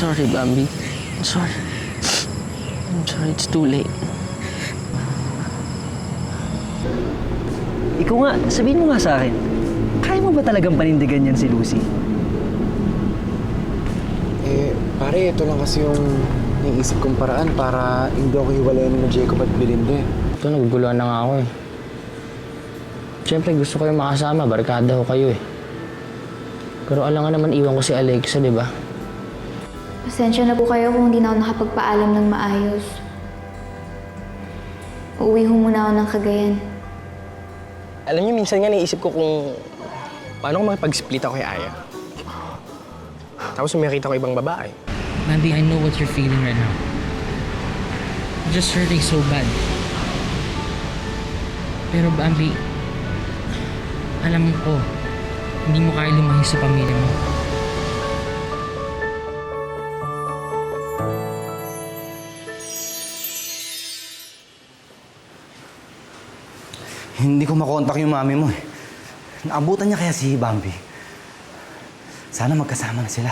sorry, Bambi. I'm sorry. I'm sorry, it's too late. Ikaw nga, sabihin mo nga sa akin, kaya mo ba talagang panindigan yan si Lucy? Pare, ito lang kasi yung naisip kong paraan para hindi ako hiwalayan ni Jacob at Belinda. Ito, naguguluhan na nga ako eh. Siyempre, gusto ko yung makasama. Barkada ko kayo eh. Pero alangan naman iwan ko si Alexa, di ba? Pasensya na po kayo kung hindi na ako nakapagpaalam ng maayos. Uuwi ho muna ako ng Cagayan. Alam niyo, minsan nga naisip ko kung paano ko makipag-split ako kay Aya. Tapos may nakita ko ibang babae. Bambi, I know what you're feeling right now. You're just hurting so bad. Pero Bambi, alam ko, hindi mo kaya lumahis sa pamilya mo. Hindi ko makontak yung mami mo eh. Naabutan niya kaya si Bambi. Sana magkasama na sila.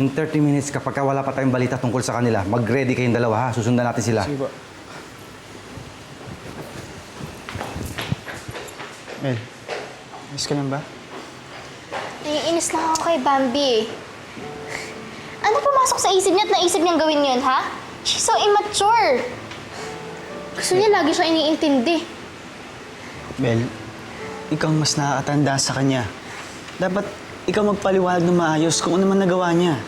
In 30 minutes, kapag wala pa tayong balita tungkol sa kanila, mag-ready kayong dalawa ha. Susundan natin sila. Sige ba? Mel, ayos ka lang ba? Naiinis lang ako kay Bambi eh. Ano pumasok sa isip niya at naisip niyang gawin yun, ha? She's so immature. Gusto niya lagi siya iniintindi. Bel, ikaw mas nakakatanda sa kanya. Dapat ikaw magpaliwanag ng maayos kung ano man nagawa niya.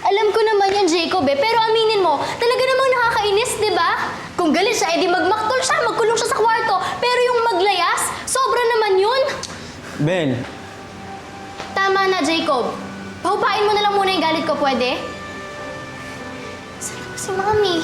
Alam ko naman yan, Jacob eh. Pero aminin mo, talaga namang nakakainis, di ba? Kung galit siya, edi magmaktol siya, magkulong siya sa kwarto. Pero yung maglayas, sobra naman yun. Bel, Tama na, Jacob. Pahupain mo na lang muna yung galit ko, pwede? Saan na ba si Mami?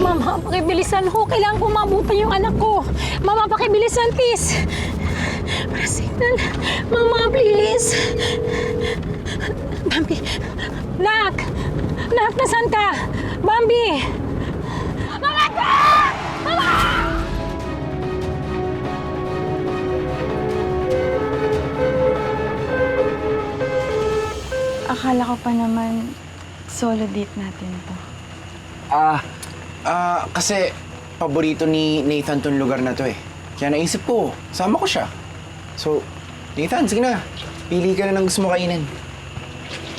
Mama, pakibilisan ho. Kailangan ko mabutan yung anak ko. Mama, pakibilisan, please. Signal. Mama, please. Bambi. Nak! Nak, nasan ka? Bambi! Mama ka! Mama! Akala ko pa naman solo date natin to. Kasi paborito ni Nathan tong lugar na to eh. Kaya naisip ko, sama ko siya. So, Nathan, sige na. Pili ka na ng gusto mo kainin.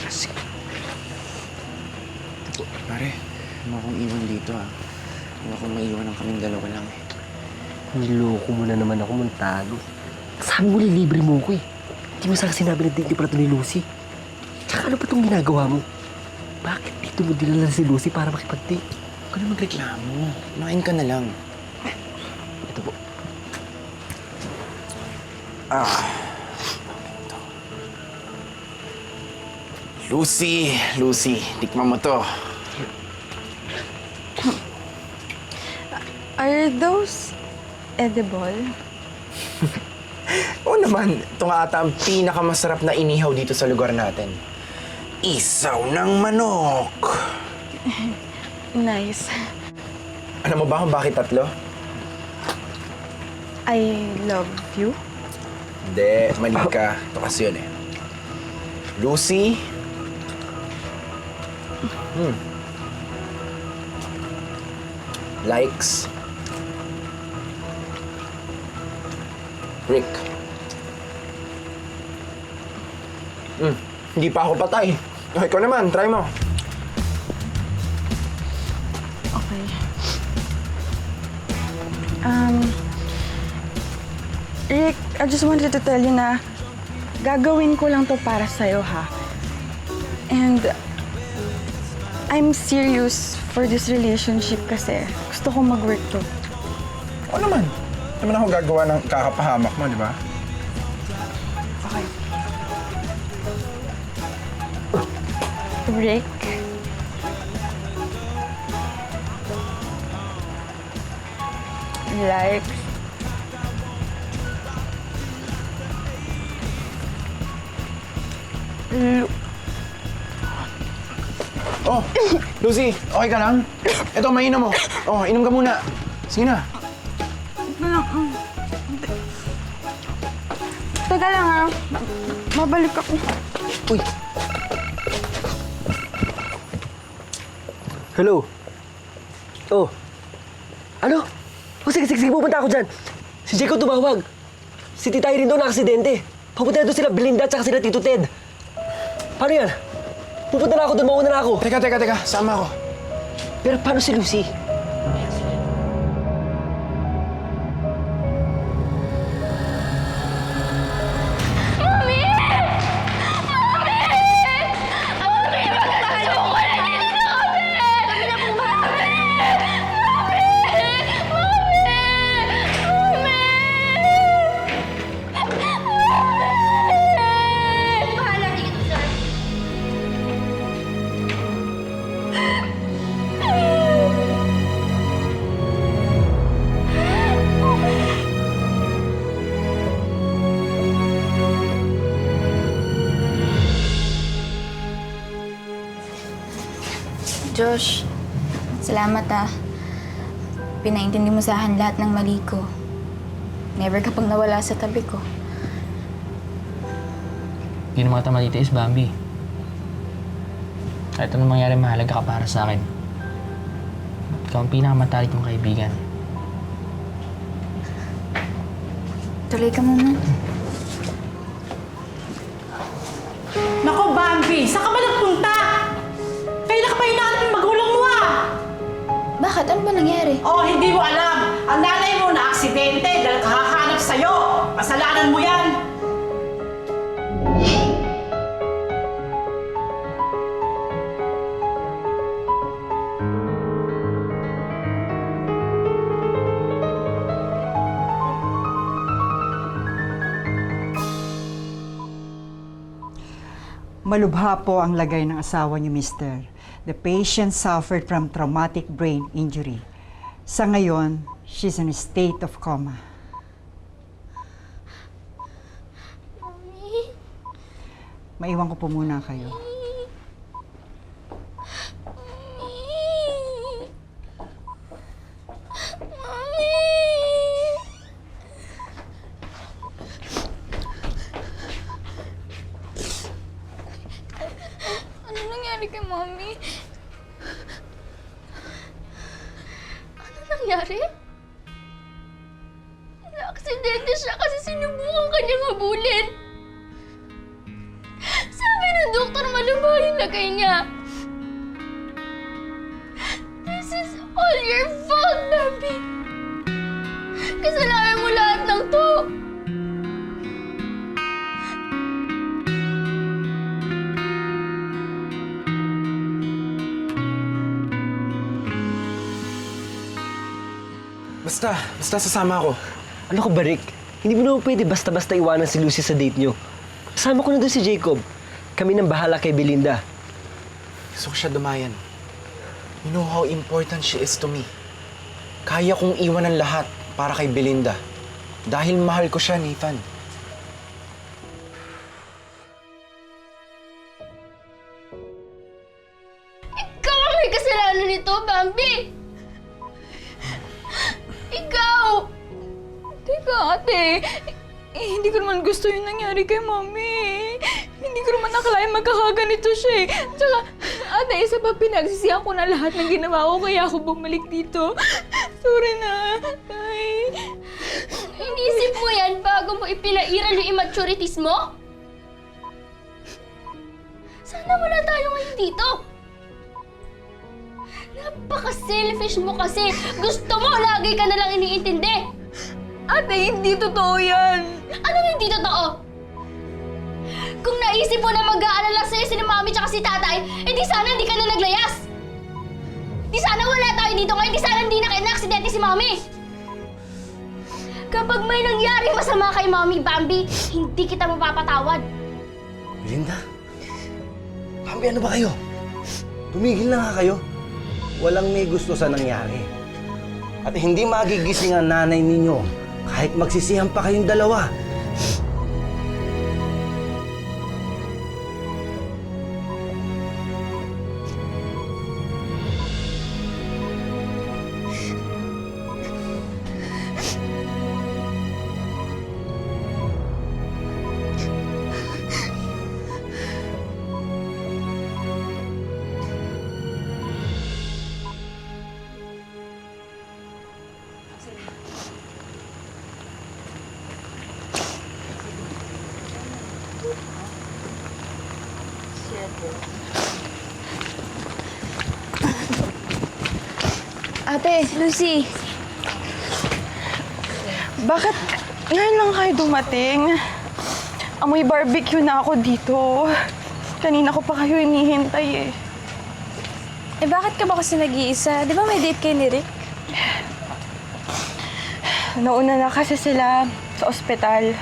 Sige. Pare, ano akong iwan dito ha. Ano akong maiwan ng kaming dalawa lang eh. Niloko mo na naman ako, Montano. Sabi mo, lilibre mo ko eh. Hindi mo sana sinabi na date pala ito ni Lucy. Tsaka ano pa itong ginagawa mo? Bakit dito mo dinala si Lucy para makipag-date? Huwag ka na magreklamo. Kumain ka na lang. Ito po. Lucy, tikman mo to. Are those edible? Oo naman, ito nga ata ang pinakamasarap na inihaw dito sa lugar natin. Isaw ng manok. Nice. Alam mo ba kung bakit tatlo? I love you. Hindi, mali ka. Ito kasi yun eh. Lucy. Likes. Rick. Hindi pa ako patay. Oh, ikaw naman, try mo. Okay. Rick, I just wanted to tell you na gagawin ko lang to para sa'yo, ha? And I'm serious for this relationship kasi gusto ko mag-work to. Oo naman. Naman ako gagawa ng kakapahamak mo, di ba? Okay. Rick? Like... Oh, Lucy, okay ka lang? Ito, mainom mo. Oh, inom ka muna. Sige na. Teka lang, ha? Mabalik ako. Uy! Hello? Oh. Ano? Oh, sige, pupunta ako dyan. Si Jacob tumawag. Si Tita Irene daw na-aksidente. Papunta na doon sila Belinda at saka sila Tito Ted. Paano yan? Pupunta na ako doon, mauna na ako. Teka. Sama ako. Pero paano si Lucy? Josh, salamat Pinaintindi mo sa akin lahat ng mali ko. Never ka pang nawala sa tabi ko. Hindi naman kita matitiis, Bambi. Kahit anong mangyari, mahalaga ka para sa akin. Ikaw ang pinakamatalik kong kaibigan. Tuloy ka muna. Nako, Bambi! Saan ka ba nagpunta? Kailan ka pa hinahanap ng magulang mo, Bakit? Ano ba nangyari? Oh, hindi mo alam. Ang nanay mo na aksidente dahil kakahanap sa'yo. Kasalanan mo yan. Malubha po ang lagay ng asawa niyo, Mister. The patient suffered from traumatic brain injury. Sa ngayon, she's in a state of coma. Mami? Maiwan ko po muna kayo. Ano nangyari kay Mami? Ano nangyari? Na-aksidente siya kasi sinubukan kanyang habulin. Sabi ng doktor, malubha yung lagay niya. This is all your fault, Bambi. Kasalanan mo lahat ng to. Basta sasama ako. Ano ka ba, Rick? Hindi mo naman pwede basta-basta iwanan si Lucy sa date niyo. Kasama ko na doon si Jacob. Kami nang bahala kay Belinda. Gusto ko siya dumayan. You know how important she is to me. Kaya kong iwan ang lahat para kay Belinda. Dahil mahal ko siya, Nathan. Ikaw ang may kasalanan nito, Bambi! Ikaw! Teka, ate. Hindi ko naman gusto yung nangyari kay Mami. Hindi ko naman nakalain magkakaganito siya eh. Tsaka, ate, isa pa pinagsisihan ko na lahat ng ginawa ko kaya ako bumalik dito. Sorry na. Ay. Inisip mo yan bago mo ipinairan yung immaturities mo? Sana wala tayo ngayon dito. Napaka-selfish mo kasi. Gusto mo lagi ka nalang iniintindi. Ate, hindi totoo yan. Anong hindi totoo? Kung naisip mo na mag-aalala sa'yo si Mami tsaka si Tatay, eh di sana hindi ka na naglayas. Di sana wala tayo dito ngayon, di sana hindi na-aksidente si Mami. Kapag may nangyaring masama kay Mami, Bambi, hindi kita mapapatawad. Belinda? Bambi, ano ba kayo? Tumigil na nga kayo. Walang may gusto sa nangyari. At hindi magigising ang nanay ninyo kahit magsisihan pa kayong dalawa. Ate, Lucy. Bakit ngayon lang kayo dumating? Amoy barbecue na ako dito. Kanina ko pa kayo hinihintay eh. Eh bakit ka ba kasi nag-iisa? Di ba may date kayo ni Rick? Nauna na kasi sila sa ospital.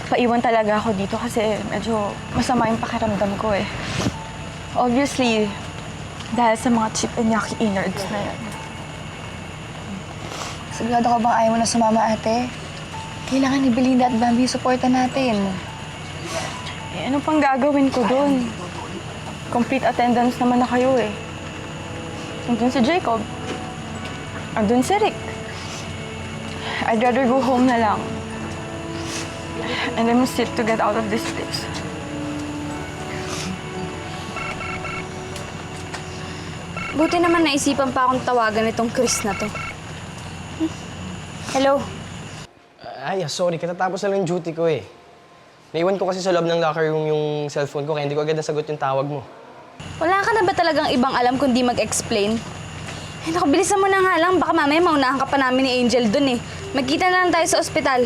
Paiwan talaga ako dito kasi medyo masama yung pakiramdam ko eh. Obviously, dahil sa mga chip and yucky innards na yan. Sigurado ka bang ayaw mo na sumama, ate? Kailangan ni Belinda at Bambi yung supportan natin. Eh, ano pang gagawin ko doon? Complete attendance naman na kayo eh. Andun si Jacob. Andun si Rick. I'd rather go home na lang. And I'm sick to get out of this place. Buti naman naisipan pa akong tawagan itong Chris na to. Hello? Ay, sorry. Katatapos na lang yung duty ko eh. Naiwan ko kasi sa loob ng locker room yung cellphone ko kaya hindi ko agad nasagot yung tawag mo. Wala ka na ba talagang ibang alam kundi mag-explain? Eh, naku, bilisan mo na nga lang. Baka mamaya maunahan ka pa namin ni Angel dun eh. Magkita na lang tayo sa ospital.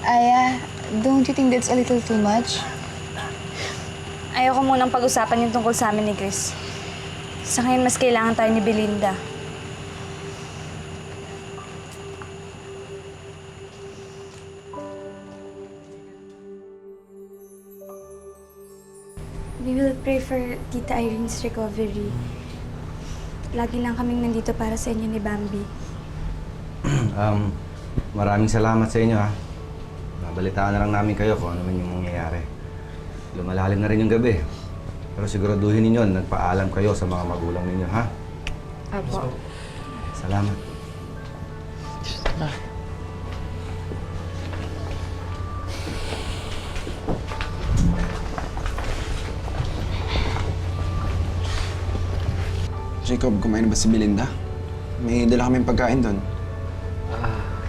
Aya, don't you think that's a little too much? Ayoko munang pag-usapan yung tungkol sa amin ni Chris. Sa ngayon, mas kailangan tayo ni Belinda. We will pray for Tita Irene's recovery. Lagi lang kaming nandito para sa inyo ni Bambi. Maraming salamat sa inyo ha. Babalitaan na lang namin kayo kung ano man yung mangyayari. Lumalalim na rin yung gabi. Pero siguraduhin ninyo, nagpaalam kayo sa mga magulang ninyo, ha? Apo. Salamat. Jacob, kumain na ba si Belinda? May dala kaming pagkain doon.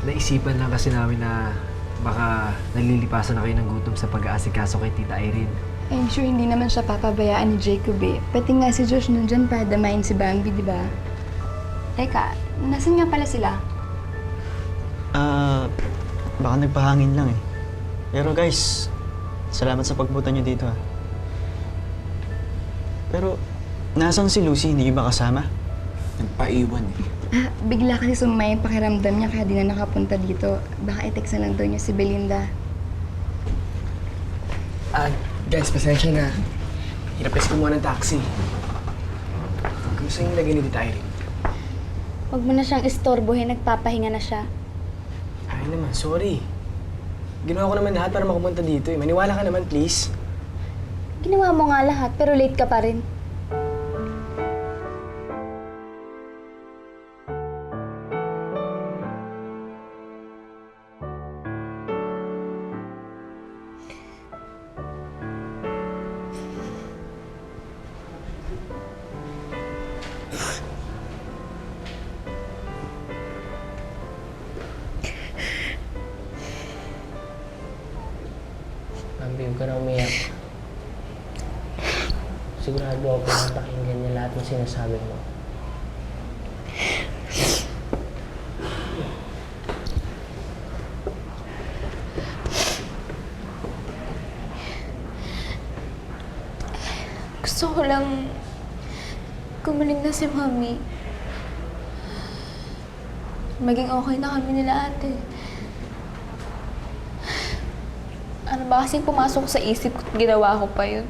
Naisipan lang kasi namin na baka nalilipasan na kayo ng gutom sa pag-aasikaso kay Tita Irene. I'm sure hindi naman siya papabayaan ni Jacob eh. Pati nga si Josh nandyan para damayin si Bambi, di ba? Teka, nasan nga pala sila? Baka nagpahangin lang eh. Pero guys, salamat sa pagpunta niyo dito ah. Pero, nasan si Lucy? Hindi ba kasama? Nagpaiwan eh. Bigla kasi sumay yung pakiramdam niya kaya di na nakapunta dito. Baka i-text na lang daw niya si Belinda. Guys, pasensya na. Hirapes ko muna ng taxi. Kamusta yung lagay ni Tita Irene? Huwag mo na siyang istorbohin, nagpapahinga na siya. Ay naman, sorry. Ginawa ko naman lahat para makapunta dito eh. Maniwala ka naman, please. Ginawa mo nga lahat, pero late ka pa rin. Bambi, huwag ka na umiyak. Sigurado ako na pakinggan niya lahat ng sinasabi mo. Gusto ko lang gumaling na si Mami. Maging okay na kami nila ate. Ano ba kasing pumasok sa isip ko at ginawa ko pa yun?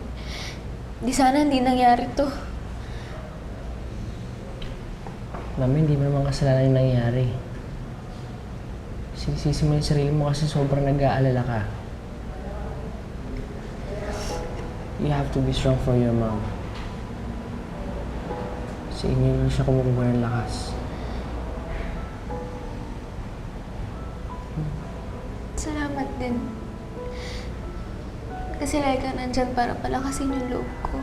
Di sana hindi nangyari to. Mami, hindi mo naman kasalanan yung nangyari. Sinisisi mo yung sarili mo kasi sobrang nag-aalala ka. You have to be strong for your mom. Sa inyo lang siya kumukuha ng lakas. Salamat din. Kasi lagi ka nandyan para palakasin yung loob ko.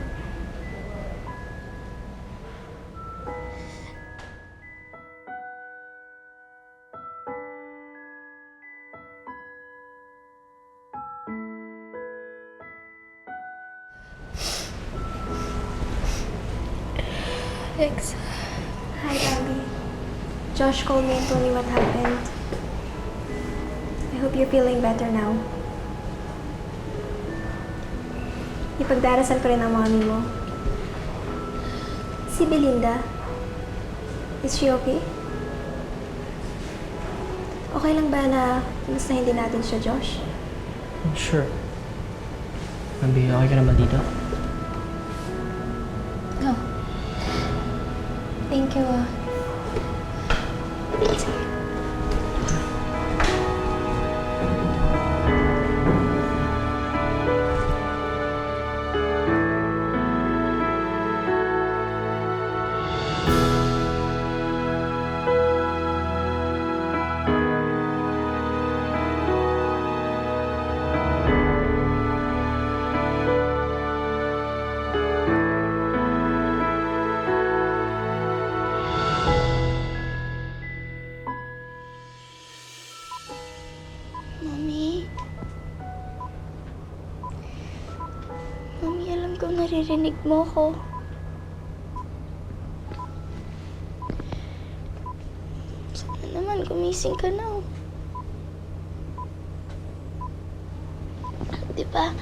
Alex. Hi, Abby. Josh called me and told me what happened. I hope you're feeling better now. Ipagdarasal ko rin ang mami mo. Si Belinda, is she okay? Okay lang ba na kumustahin din natin siya, Josh? Sure. Bambi, okay ka naman dito? Oh. Thank you, Mami? Mami, alam ko naririnig mo ko. Sana naman gumising ka na. Di ba,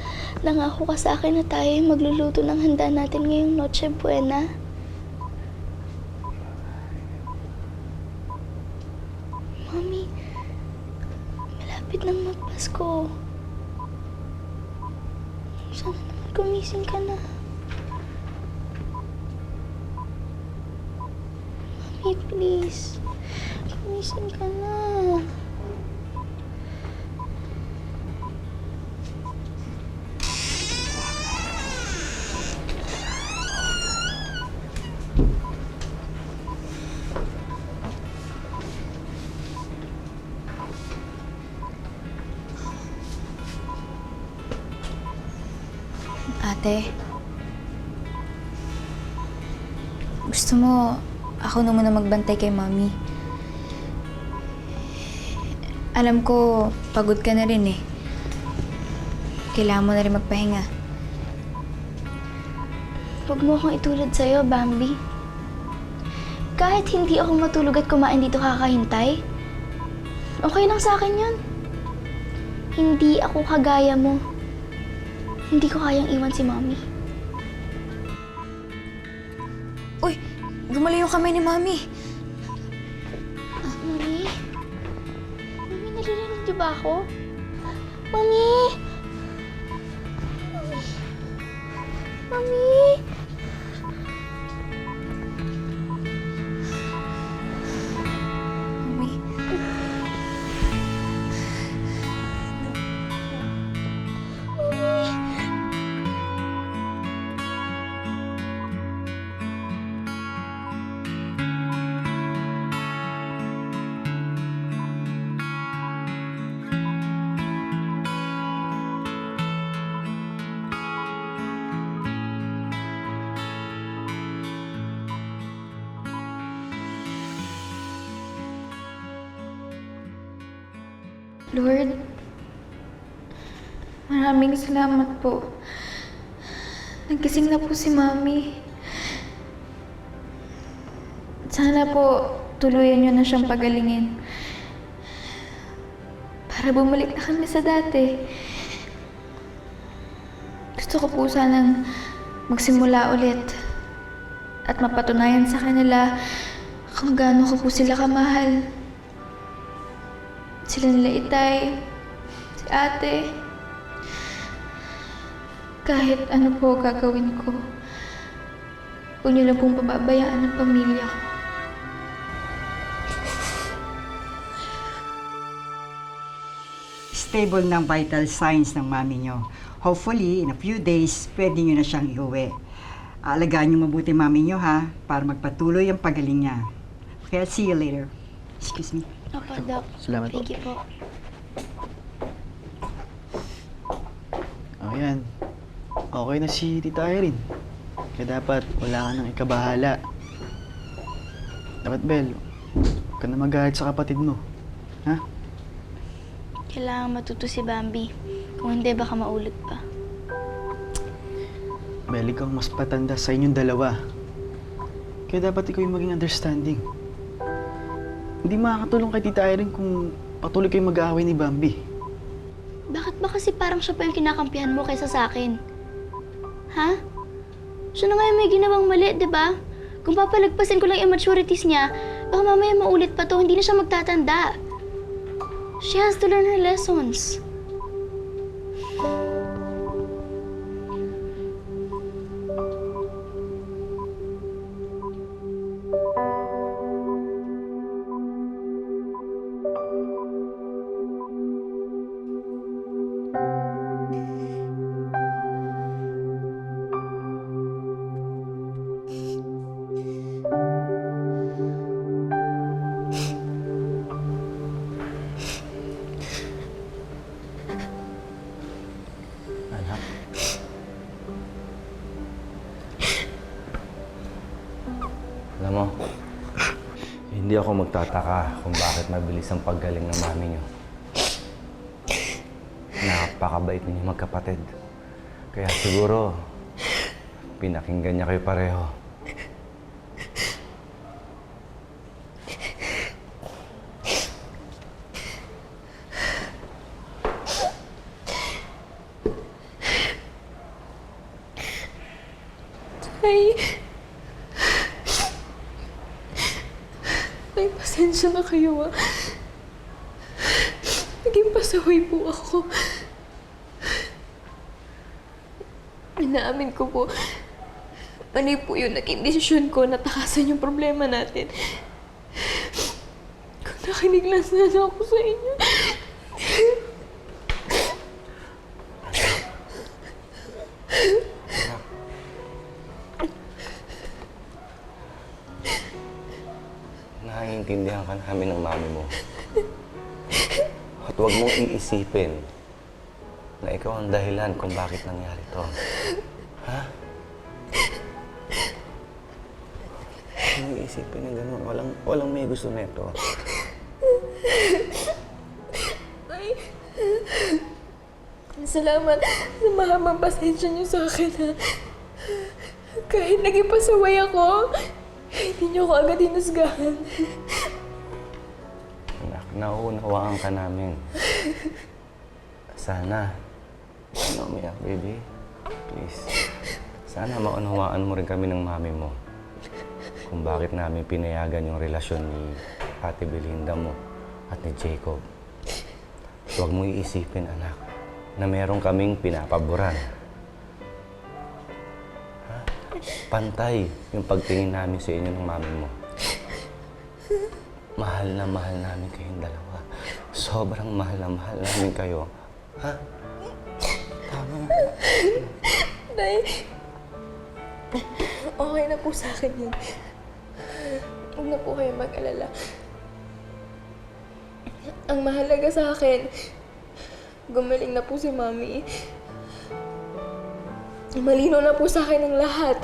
nangako ka sa akin na tayo yung magluluto ng handa natin ngayong Noche Buena. Mami, malapit nang magpasko. Sana naman gumising ka na. Mami, please. Gumising ka na. Ate, gusto mo ako na muna magbantay kay Mami. Alam ko, pagod ka na rin eh. Kailangan mo na rin magpahinga. Huwag mo akong itulad sa'yo, Bambi. Kahit hindi ako matulog at kumain dito kakahintay, okay lang sa akin yun. Hindi ako kagaya mo. Hindi ko kayang iwan si Mami. Uy! Gumalaw yung kamay ni Mami. Mami? Mami, naririnig niyo ba ako? Mami! Mami! Mami! Mami? Lord, maraming salamat po. Nagising na po si Mami. Sana po tuluyan niyo na siyang pagalingin. Para bumalik na kami sa dati. Gusto ko po sanang magsimula ulit at mapatunayan sa kanila kung gaano ko po sila kamahal. Sila nila Itay, si Ate. Kahit ano po gagawin ko, huwag niyo lang pong pababayaan ang pamilya ko. Stable ng vital signs ng mami nyo. Hopefully, in a few days, pwede nyo na siyang iuwi. Alagaan nyo mabuti mami nyo ha, para magpatuloy ang pagaling niya. Okay, I'll see you later. Excuse me. Opo, Doc. Salamat po. Thank you po. Oh, yan. Okay na si Tita Irene. Kaya dapat wala ka nang ikabahala. Dapat, Bel, huwag ka na magalit sa kapatid mo. Ha? Kailangan matuto si Bambi. Kung hindi, baka maulit pa. Bel, ikaw mas patanda sa inyong dalawa. Kaya dapat ikaw yung maging understanding. Hindi makakatulong kay Tita Irene kung patuloy kayong mag-aaway ni Bambi. Bakit ba kasi parang siya pa yung kinakampihan mo kaysa sa akin? Ha? Siya na nga yung may ginawang mali, di ba? Kung papalagpasin ko lang yung immaturities niya, baka mamaya maulit pa to, hindi na siya magtatanda. She has to learn her lessons. Anak. Alam mo, hindi ako magtataka kung bakit mabilis ang paggaling ng mami niyo. Napakabait ninyo magkapatid. Kaya siguro, pinakinggan niya kayo pareho. Tay, pasensya na kayo Naging pasaway po ako. Inaamin ko po, mali po yun naging desisyon ko na takasan yung problema natin. Kung nakinig lang sana ako sa inyo. Naiintindihan ka namin ng mami mo. At huwag mong iisipin na ikaw ang dahilan kung bakit nangyari to. Ha? Huwag mong iisipin na gano'n. Walang may gusto nito. Ay, salamat sa mahabang pasensya niyo sa akin, ha. Kahit naging pasaway ako, hindi niyo ako agad hinusgahan. Anak, nauunawaan ka namin. Sana. Ano, umiyak, baby? Please. Sana maunawaan mo rin kami ng mami mo. Kung bakit namin pinayagan yung relasyon ni Ate Belinda mo at ni Jacob. Huwag mo iisipin, anak, na meron kaming pinapaboran. Ha? Pantay yung pagtingin namin sa inyo ng mami mo. Mahal na mahal namin kayong dalawa. Sobrang mahal na mahal namin kayo. Ha? Tama. Day, okay na po sa akin yun. Huwag na po kayo mag-alala. Ang mahalaga sa akin, gumaling na po si Mami. Malino na po sa akin ang lahat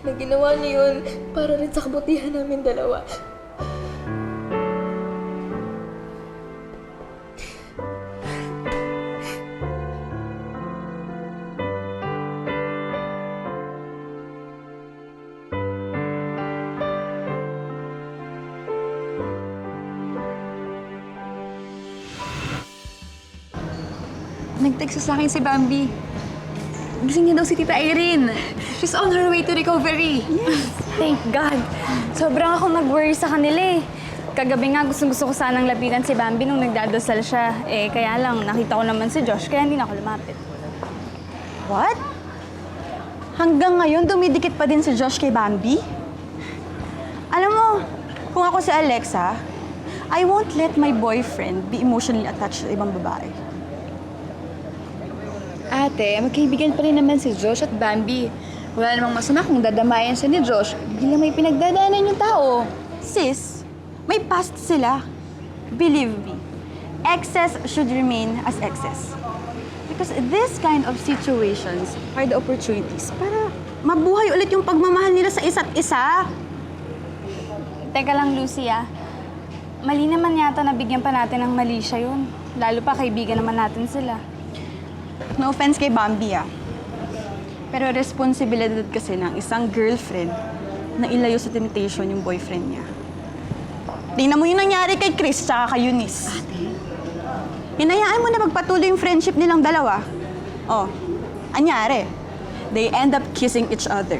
na ginawa niyo yun para rin sa kabutihan namin dalawa. Nag-text sa akin si Bambi. Gising niya daw si Tita Irene. She's on her way to recovery. Yes, thank God. Sobrang ako nag-worry sa kanila eh. Kagabi nga gusto ko sanang lapitan si Bambi nung nagdadasal siya. Eh, kaya lang, nakita ko naman si Josh, kaya hindi na ako lumapit. What? Hanggang ngayon, dumidikit pa din si Josh kay Bambi? Alam mo, kung ako si Alexa, I won't let my boyfriend be emotionally attached sa ibang babae. Ate, magkaibigan pa rin naman si Josh at Bambi. Wala namang masama kung dadamayan siya ni Josh. Bigla may pinagdadaanan yung tao. Sis, may past sila. Believe me, excess should remain as excess. Because this kind of situations are the opportunities para mabuhay ulit yung pagmamahal nila sa isa't isa. Teka lang, Lucy Mali naman yata nabigyan pa natin ng mali siya yun. Lalo pa kaibigan naman natin sila. No offense kay Bambi, pero responsibilidad kasi ng isang girlfriend na ilayo sa temptation yung boyfriend niya. Tingnan mo yung nangyari kay Chris tsaka kay Eunice. Hinayaan mo na magpatuloy yung friendship nilang dalawa. Oh, anyari, they end up kissing each other.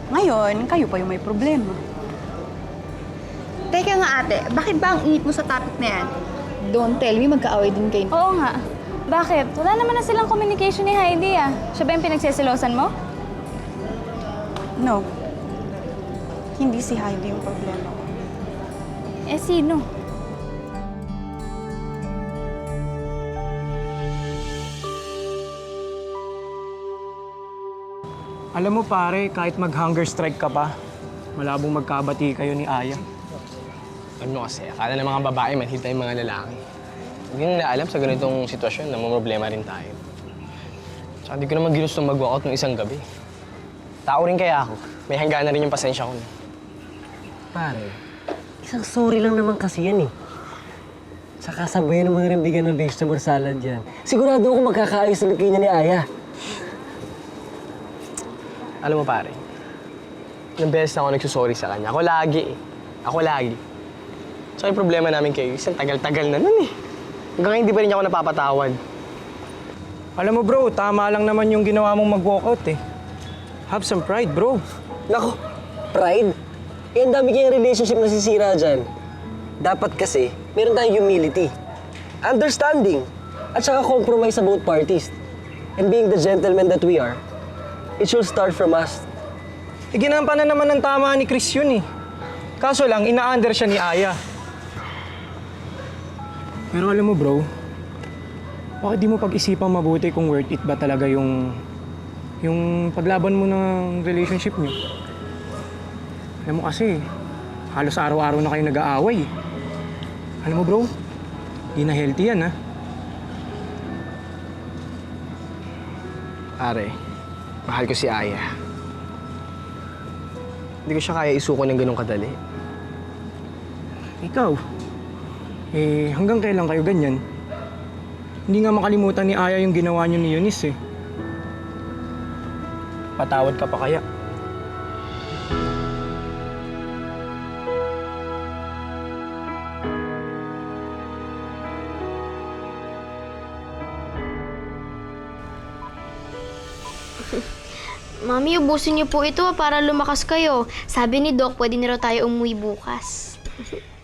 Ngayon, kayo pa yung may problema. Teka nga ate, bakit ba ang init mo sa topic na yan? Don't tell me magkaaway din kayo. Oo nga. Bakit? Wala naman na silang communication ni Heidi Siya ba yung pinagsisilosan mo? No. Hindi si Heidi yung problema ko. Eh, sino? Alam mo pare, kahit mag-hunger strike ka pa, malabong magkabati kayo ni Aya. Alam mo kasi, akala ng mga babae manhid tayong mga lalaki. Hindi nila alam sa ganitong sitwasyon na problema rin tayo. Tsaka di ko naman ginustong mag-walkout ng isang gabi. Tao rin kaya ako. May hangganan rin yung pasensya ko. Pare, isang sorry lang naman kasi yan eh. Saka sabayan mo na rin bigyan ng vegetable salad yan. Sigurado ako magkakaayos ulit kayo niya ni Aya. Alam mo pare, ilang beses na ako nagsusorry sa kanya. Ako lagi eh. Ako lagi. Tsaka yung problema namin kayo, isang tagal-tagal na nun eh. Hanggang hindi pa rin ako napapatawad. Alam mo bro, tama lang naman yung ginawa mong mag-walkout eh. Have some pride, bro. Nako, pride? Eh, ang dami kayong relationship na sisira dyan. Dapat kasi, meron tayong humility, understanding, at saka compromise sa both parties. And being the gentleman that we are, it should start from us. Eh, ginampan na naman ng tama ni Chris yun eh. Kaso lang, ina-under siya ni Aya. Pero alam mo bro, bakit di mo pag-isipang mabuti kung worth it ba talaga yung paglaban mo ng relationship niyo? Alam mo kasi, halos araw-araw na kayo nag-aaway. Alam mo bro, di na healthy yan Pare, mahal ko si Aya. Hindi ko siya kaya isuko ng ganun kadali. Ikaw, hanggang kailan kayo ganyan? Hindi nga makalimutan ni Aya yung ginawa niyo ni Eunice eh. Patawad ka pa kaya? Mami, ubusin niyo po ito para lumakas kayo. Sabi ni Doc, pwede na raw tayo umuwi bukas.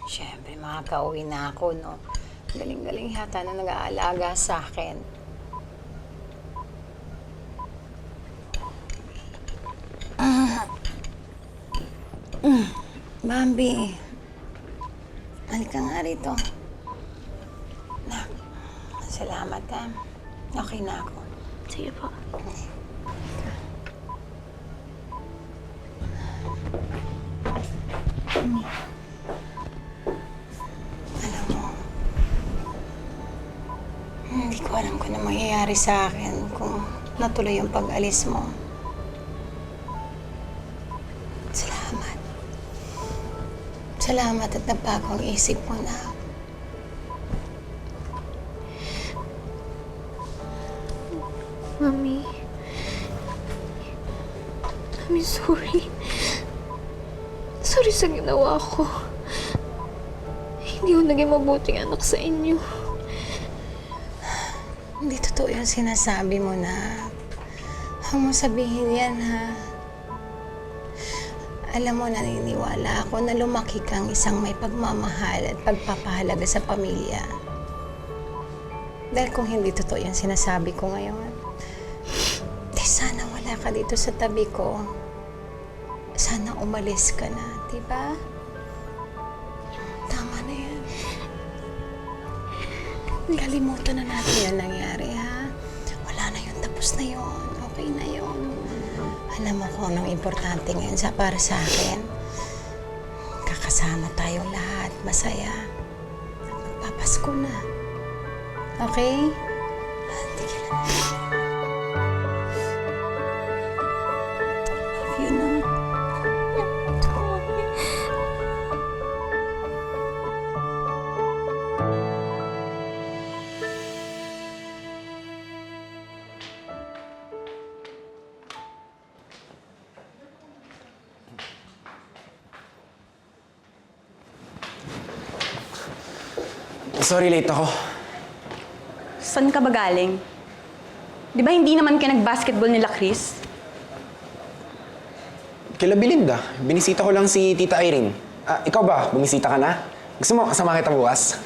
Siyempre, makakauwi na ako, no? Galing-galing yata na nag-aalaga sa akin. Bambi, halika nga rito. Nak, salamat ha. Okay na ako. Sige po. Alam mo, hindi ko alam kung ano mangyayari sa akin kung natuloy yung pag-alis mo. Salamat. Salamat at nabago ang isip mo na. Mami. I'm sorry. Sorry sa ginawa ko. Hindi ko naging mabuting anak sa inyo. Hindi totoo yung sinasabi mo na. Huwag mo sabihin yan, ha? Alam mo, naniniwala ako na lumaki kang isang may pagmamahal at pagpapahalaga sa pamilya. Dahil kung hindi totoo yung sinasabi ko ngayon, di sana wala ka dito sa tabi ko. Sana umalis ka na, di ba? Tama na yan. Kalimutan na natin yung nangyari, ha? Wala na yun, tapos na yun. Okay na yun. Alam mo kung anong importante ngayon para sa akin. Kakasama tayong lahat, masaya. At magpapasko na. Okay? Tigil na. Love you, no? Sorry, late ako. Saan ka ba galing? Di ba hindi naman ka nag-basketball nila, Chris? Kila Belinda, binisita ko lang si Tita Irene. Ikaw ba? Bumisita ka na? Gusto mo kasama kita bukas?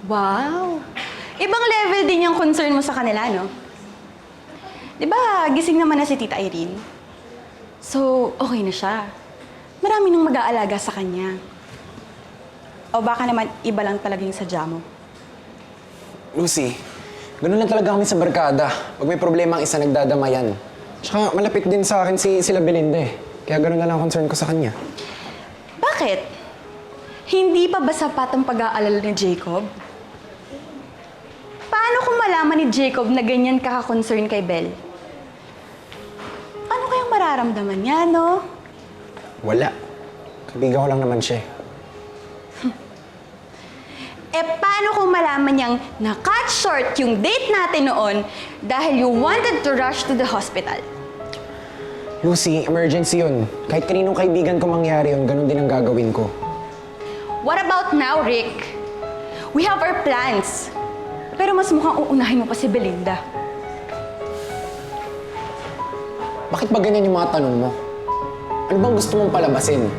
Wow! Ibang level din yung concern mo sa kanila, no? Di ba gising naman na si Tita Irene? So, okay na siya. Marami nang mag-aalaga sa kanya. O baka naman iba lang talaga yung sadya mo. Lucy, ganun lang talaga kami sa barkada. Pag may problema ang isa, nagdadamayan. Tsaka malapit din sa akin sila Belinda eh. Kaya ganun na lang ang concern ko sa kanya. Bakit? Hindi pa ba sapat ang pag-aalala ni Jacob? Paano kung malaman ni Jacob na ganyan ka-concern kay Belle? Ano kayang mararamdaman niya, no? Wala. Kaibigan ko lang naman siya eh. Eh, paano kung malaman niyang na-cut short yung date natin noon dahil you wanted to rush to the hospital? Lucy, emergency yun. Kahit kaninong kaibigan ko mangyari yun, ganun din ang gagawin ko. What about now, Rick? We have our plans. Pero mas mukhang uunahin mo pa si Belinda. Bakit ba ganyan yung mga tanong mo? Ano bang gusto mong palabasin?